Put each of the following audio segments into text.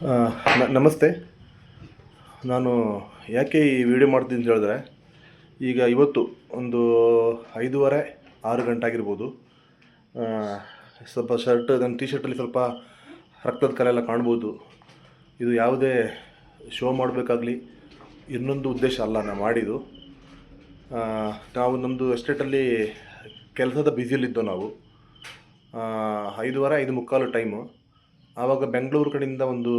ಆ, ನಮಸ್ತೆ. ನಾನು ಯಾಕೆ ಈ ವಿಡಿಯೋ ಮಾಡ್ತೀನಿ ಅಂತ ಹೇಳಿದ್ರೆ, ಈಗ ಇವತ್ತು ಒಂದು 5:30 6 ಗಂಟೆ ಆಗಿರ್ಬೋದು. ಆ, ಸ್ವಲ್ಪ ನನ್ನ ಟಿ ಶರ್ಟಲ್ಲಿ ಸ್ವಲ್ಪ ರಕ್ತದ ಕಲೆ ಎಲ್ಲ ಕಾಣ್ಬೋದು. ಇದು ಯಾವುದೇ ಶೋ ಮಾಡಬೇಕಾಗಲಿ ಇನ್ನೊಂದು ಉದ್ದೇಶ ಅಲ್ಲ ನಾನು ಮಾಡಿದ್ದು. ಆ, ನಾವು ನಮ್ಮದು ಎಸ್ಟೇಟಲ್ಲಿ ಕೆಲಸದ ಬ್ಯುಸಿಯಲ್ಲಿದ್ದೋ ನಾವು. 5:30 5:45 ಟೈಮು. ಆವಾಗ ಬೆಂಗಳೂರು ಕಡೆಯಿಂದ ಒಂದು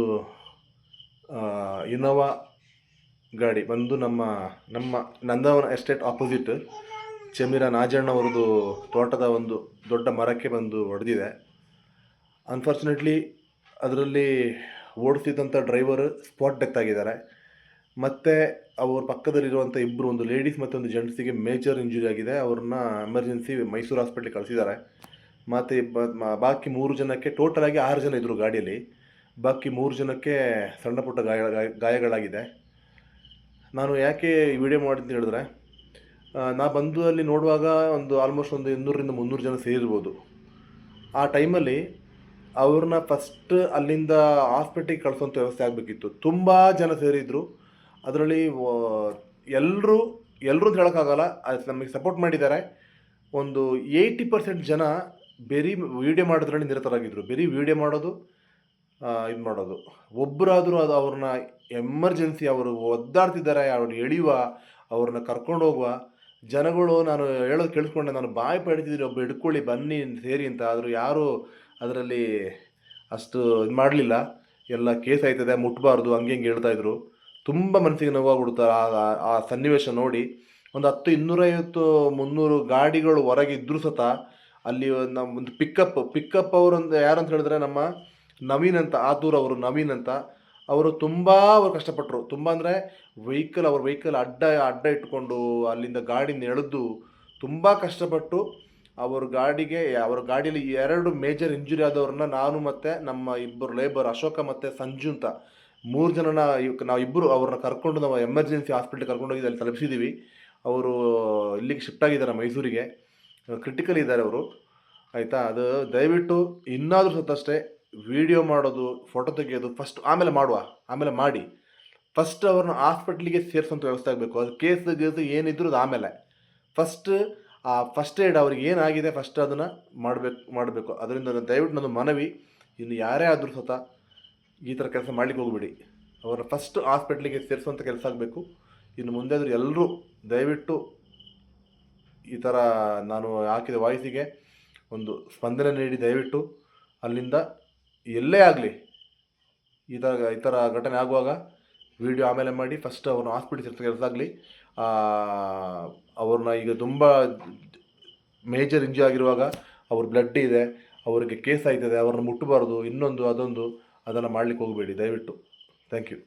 ಇನೋವಾ ಗಾಡಿ ಬಂದು ನಮ್ಮ ನಮ್ಮ ನಂದವನ ಎಸ್ಟೇಟ್ ಆಪೋಸಿಟ್ ಚಮೀರ ನಾಜಣ್ಣವ್ರದ್ದು ತೋಟದ ಒಂದು ದೊಡ್ಡ ಮರಕ್ಕೆ ಬಂದು ಹೊಡೆದಿದೆ. ಅನ್ಫಾರ್ಚುನೇಟ್ಲಿ ಅದರಲ್ಲಿ ಓಡಿಸಿದಂಥ ಡ್ರೈವರ್ ಸ್ಪಾಟ್ ಡೆತ್ ಆಗಿದ್ದಾರೆ. ಮತ್ತು ಅವ್ರ ಪಕ್ಕದಲ್ಲಿರುವಂಥ ಇಬ್ಬರು, ಒಂದು ಲೇಡೀಸ್ ಮತ್ತು ಒಂದು ಜೆಂಟ್ಸಿಗೆ ಮೇಜರ್ ಇಂಜುರಿ ಆಗಿದೆ. ಅವ್ರನ್ನ ಎಮರ್ಜೆನ್ಸಿ ಮೈಸೂರು ಹಾಸ್ಪಿಟ್ಲಿಗೆ ಕಳಿಸಿದ್ದಾರೆ. ಮತ್ತು ಬಾಕಿ 3 ಜನಕ್ಕೆ, ಟೋಟಲಾಗಿ 6 ಜನ ಇದ್ದರು ಗಾಡಿಯಲ್ಲಿ. ಬಾಕಿ 3 ಜನಕ್ಕೆ ಸಣ್ಣ ಪುಟ್ಟ ಗಾಯಗಳಾಗಿದೆ. ನಾನು ಯಾಕೆ ಈ ವಿಡಿಯೋ ಮಾಡಿದ್ದು ಹೇಳಿದ್ರೆ, ನಾ ಬಂದು ಅಲ್ಲಿ ನೋಡುವಾಗ ಒಂದು ಆಲ್ಮೋಸ್ಟ್ ಒಂದು 200ರಿಂದ 300 ಜನ ಸೇರಿರ್ಬೋದು. ಆ ಟೈಮಲ್ಲಿ ಅವ್ರನ್ನ ಫಸ್ಟ್ ಅಲ್ಲಿಂದ ಹಾಸ್ಪಿಟ್ಲಿಗೆ ಕಳಿಸೋಂಥ ವ್ಯವಸ್ಥೆ ಆಗಬೇಕಿತ್ತು. ತುಂಬ ಜನ ಸೇರಿದ್ರು. ಅದರಲ್ಲಿ ಎಲ್ಲರೂ ಅಂತ ಹೇಳೋಕ್ಕಾಗಲ್ಲ, ನಮಗೆ ಸಪೋರ್ಟ್ ಮಾಡಿದ್ದಾರೆ. ಒಂದು 80% ಜನ ಬರೀ ವೀಡಿಯೋ ಮಾಡೋದ್ರಲ್ಲಿ ನಿರತರಾಗಿದ್ದರು. ಬರೀ ವೀಡಿಯೋ ಮಾಡೋದು, ಇದು ಮಾಡೋದು. ಒಬ್ಬರಾದರೂ ಅದು ಅವ್ರನ್ನ ಎಮರ್ಜೆನ್ಸಿ, ಅವರು ಒದ್ದಾಡ್ತಿದ್ದಾರೆ, ಅವ್ರನ್ನ ಎಳೆಯುವ, ಅವ್ರನ್ನ ಕರ್ಕೊಂಡು ಹೋಗುವ ಜನಗಳು, ನಾನು ಹೇಳೋದು ಕೇಳಿಸ್ಕೊಂಡೆ. ನಾನು ಬಾಯಿ ಪಡಿತಿದ್ದೀನಿ, ಒಬ್ಬ ಹಿಡ್ಕೊಳ್ಳಿ ಬನ್ನಿ ಸೇರಿ ಅಂತ. ಆದರೂ ಯಾರೂ ಅದರಲ್ಲಿ ಅಷ್ಟು ಇದು ಮಾಡಲಿಲ್ಲ. ಎಲ್ಲ ಕೇಸ್ ಆಯ್ತದೆ, ಮುಟ್ಬಾರ್ದು, ಹಂಗೆ ಹಿಂಗೆ ಹೇಳ್ತಾಯಿದ್ರು. ತುಂಬ ಮನಸ್ಸಿಗೆ ನೋವಾಗ್ಬಿಡ್ತಾರೆ ಆ ಸನ್ನಿವೇಶ ನೋಡಿ. ಒಂದು 10 250 300 ಗಾಡಿಗಳು ಹೊರಗೆ ಇದ್ದರೂ ಸತ ಅಲ್ಲಿ ನಮ್ಮ ಒಂದು ಪಿಕಪ್ ಅವರೊಂದು ಯಾರಂತ ಹೇಳಿದ್ರೆ ನಮ್ಮ ನವೀನ್ ಅಂತ, ಆತೂರ್ ಅವರು ನವೀನ್ ಅಂತ. ಅವರು ಅವರು ಕಷ್ಟಪಟ್ಟರು. ತುಂಬ ಅಂದರೆ ಅವ್ರ ವೆಹಿಕಲ್ ಅಡ್ಡ ಇಟ್ಕೊಂಡು ಅಲ್ಲಿಂದ ಗಾಡಿನ ಎಳೆದು ತುಂಬ ಕಷ್ಟಪಟ್ಟು ಅವ್ರ ಗಾಡಿಯಲ್ಲಿ 2 ಮೇಜರ್ ಇಂಜುರಿ ಆದವ್ರನ್ನ ನಾನು ಮತ್ತು ನಮ್ಮ ಇಬ್ಬರು ಲೇಬರ್ ಅಶೋಕ ಮತ್ತು ಸಂಜು ಅಂತ 3 ಜನನ ನಾವು ಇಬ್ಬರು ಅವ್ರನ್ನ ಕರ್ಕೊಂಡು ನಾವು ಎಮರ್ಜೆನ್ಸಿ ಹಾಸ್ಪಿಟ್ಲಿಗೆ ಕರ್ಕೊಂಡೋಗಿ ಅಲ್ಲಿ ತಲುಪಿಸಿದ್ದೀವಿ. ಅವರು ಇಲ್ಲಿಗೆ ಶಿಫ್ಟ್ ಆಗಿದ್ದಾರೆ, ಮೈಸೂರಿಗೆ. ಕ್ರಿಟಿಕಲ್ ಇದ್ದಾರೆ ಅವರು, ಆಯಿತಾ. ಅದು ದಯವಿಟ್ಟು ಇನ್ನಾದರೂ ಸತ್ತಷ್ಟೇ ವಿಡಿಯೋ ಮಾಡೋದು, ಫೋಟೋ ತೆಗೆಯೋದು ಫಸ್ಟ್, ಆಮೇಲೆ ಮಾಡಿ ಫಸ್ಟ್ ಅವ್ರನ್ನ ಹಾಸ್ಪಿಟ್ಲಿಗೆ ಸೇರಿಸೋಂಥ ವ್ಯವಸ್ಥೆ ಆಗಬೇಕು. ಅದು ಕೇಸು ಏನಿದ್ರು ಅದು ಆಮೇಲೆ. ಫಸ್ಟ್ ಏಡ್ ಅವ್ರಿಗೆ ಏನಾಗಿದೆ ಫಸ್ಟ್ ಅದನ್ನು ಮಾಡಬೇಕು. ಅದರಿಂದ ದಯವಿಟ್ಟು ನನ್ನ ಮನವಿ, ಇನ್ನು ಯಾರೇ ಆದರೂ ಸತ ಈ ಥರ ಕೆಲಸ ಮಾಡಲಿಕ್ಕೆ ಹೋಗ್ಬಿಡಿ. ಅವ್ರನ್ನ ಫಸ್ಟ್ ಹಾಸ್ಪಿಟ್ಲಿಗೆ ಸೇರಿಸುವಂಥ ಕೆಲಸ ಆಗಬೇಕು. ಇನ್ನು ಮುಂದೆ ಆದರೂ ಎಲ್ಲರೂ ದಯವಿಟ್ಟು ಈ ಥರ ನಾನು ಹಾಕಿದ ವಾಯ್ಸಿಗೆ ಒಂದು ಸ್ಪಂದನೆ ನೀಡಿ, ದಯವಿಟ್ಟು ಅಲ್ಲಿಂದ ಎಲ್ಲೇ ಆಗಲಿ ಈ ಥರ ಘಟನೆ ಆಗುವಾಗ ವಿಡಿಯೋ ಆಮೇಲೆ ಮಾಡಿ ಫಸ್ಟ್ ಅವ್ರನ್ನ ಹಾಸ್ಪಿಟ್ಲ್ ಸೇರಿಸೋ ಕೆಲಸ ಆಗಲಿ. ಅವ್ರನ್ನ ಈಗ ತುಂಬ ಮೇಜರ್ ಇಂಜುರಿ ಆಗಿರುವಾಗ ಅವ್ರ ಬ್ಲಡ್ ಇದೆ, ಅವರಿಗೆ ಕೇಸ್ ಆಯ್ತದೆ, ಅವ್ರನ್ನ ಮುಟ್ಟಬಾರ್ದು, ಇನ್ನೊಂದು ಅದೊಂದು ಅದನ್ನು ಮಾಡಲಿಕ್ಕೆ ಹೋಗಬೇಡಿ ದಯವಿಟ್ಟು. Thank you.